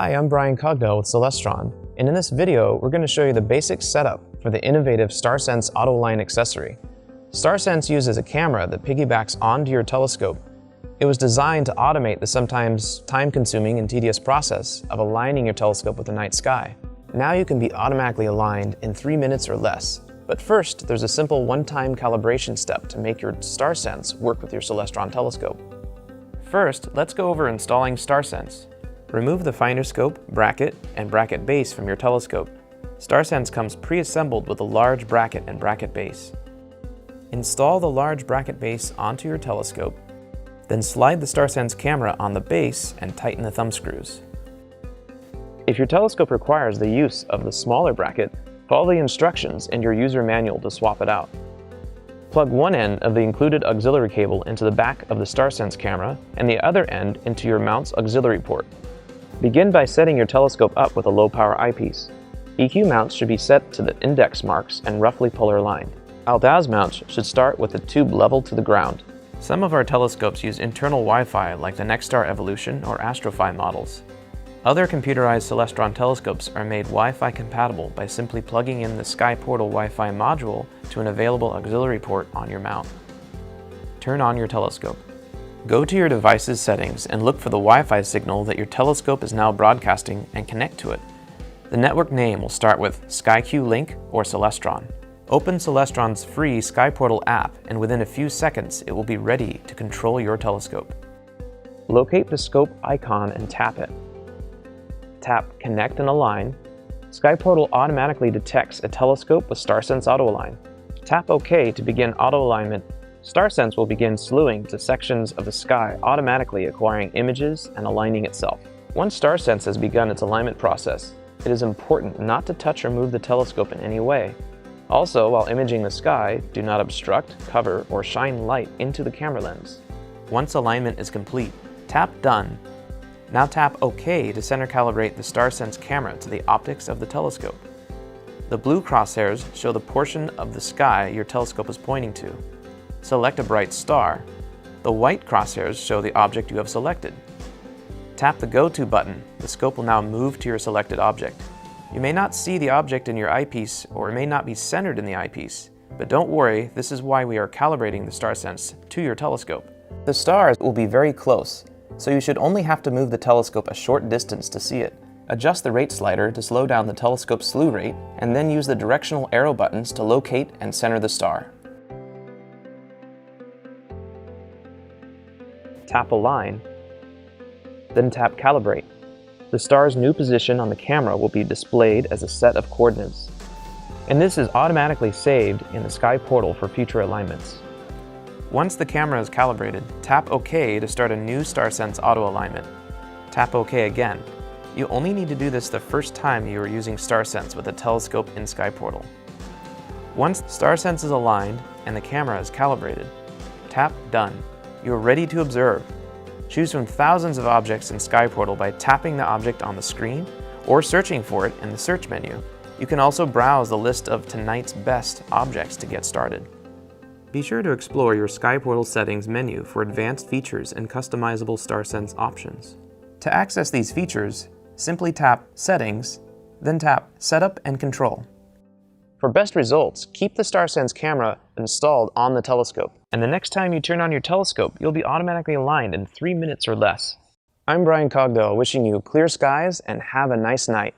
Hi, I'm Brian Cogdell with Celestron, and in this video, we're going to show you the basic setup for the innovative StarSense AutoAlign accessory. StarSense uses a camera that piggybacks onto your telescope. It was designed to automate the sometimes time-consuming and tedious process of aligning your telescope with the night sky. Now you can be automatically aligned in 3 minutes or less. But first, there's a simple one-time calibration step to make your StarSense work with your Celestron telescope. First, let's go over installing StarSense. Remove the finder scope, bracket, and bracket base from your telescope. StarSense comes pre-assembled with a large bracket and bracket base. Install the large bracket base onto your telescope, then slide the StarSense camera on the base and tighten the thumb screws. If your telescope requires the use of the smaller bracket, follow the instructions in your user manual to swap it out. Plug one end of the included auxiliary cable into the back of the StarSense camera and the other end into your mount's auxiliary port. Begin by setting your telescope up with a low-power eyepiece. EQ mounts should be set to the index marks and roughly polar aligned. Aldaz mounts should start with the tube level to the ground. Some of our telescopes use internal Wi-Fi like the Nexstar Evolution or Astrofy models. Other computerized Celestron telescopes are made Wi-Fi compatible by simply plugging in the SkyPortal Wi-Fi module to an available auxiliary port on your mount. Turn on your telescope. Go to your device's settings and look for the Wi-Fi signal that your telescope is now broadcasting and connect to it. The network name will start with SkyQ Link or Celestron. Open Celestron's free SkyPortal app and within a few seconds it will be ready to control your telescope. Locate the scope icon and tap it. Tap Connect and Align. SkyPortal automatically detects a telescope with StarSense AutoAlign. Tap OK to begin auto alignment. StarSense will begin slewing to sections of the sky, automatically acquiring images and aligning itself. Once StarSense has begun its alignment process, it is important not to touch or move the telescope in any way. Also, while imaging the sky, do not obstruct, cover, or shine light into the camera lens. Once alignment is complete, tap Done. Now tap OK to center calibrate the StarSense camera to the optics of the telescope. The blue crosshairs show the portion of the sky your telescope is pointing to. Select a bright star. The white crosshairs show the object you have selected. Tap the Go To button. The scope will now move to your selected object. You may not see the object in your eyepiece or it may not be centered in the eyepiece, but don't worry, this is why we are calibrating the StarSense to your telescope. The stars will be very close, so you should only have to move the telescope a short distance to see it. Adjust the rate slider to slow down the telescope's slew rate, and then use the directional arrow buttons to locate and center the star. Tap Align, then tap Calibrate. The star's new position on the camera will be displayed as a set of coordinates, and this is automatically saved in the SkyPortal for future alignments. Once the camera is calibrated, tap OK to start a new StarSense auto alignment. Tap OK again. You only need to do this the first time you are using StarSense with a telescope in SkyPortal. Once StarSense is aligned and the camera is calibrated, tap Done. You are ready to observe. Choose from thousands of objects in SkyPortal by tapping the object on the screen or searching for it in the search menu. You can also browse the list of tonight's best objects to get started. Be sure to explore your SkyPortal settings menu for advanced features and customizable StarSense options. To access these features, simply tap Settings, then tap Setup and Control. For best results, keep the StarSense camera installed on the telescope, and the next time you turn on your telescope, you'll be automatically aligned in 3 minutes or less. I'm Brian Cogdell, wishing you clear skies and have a nice night.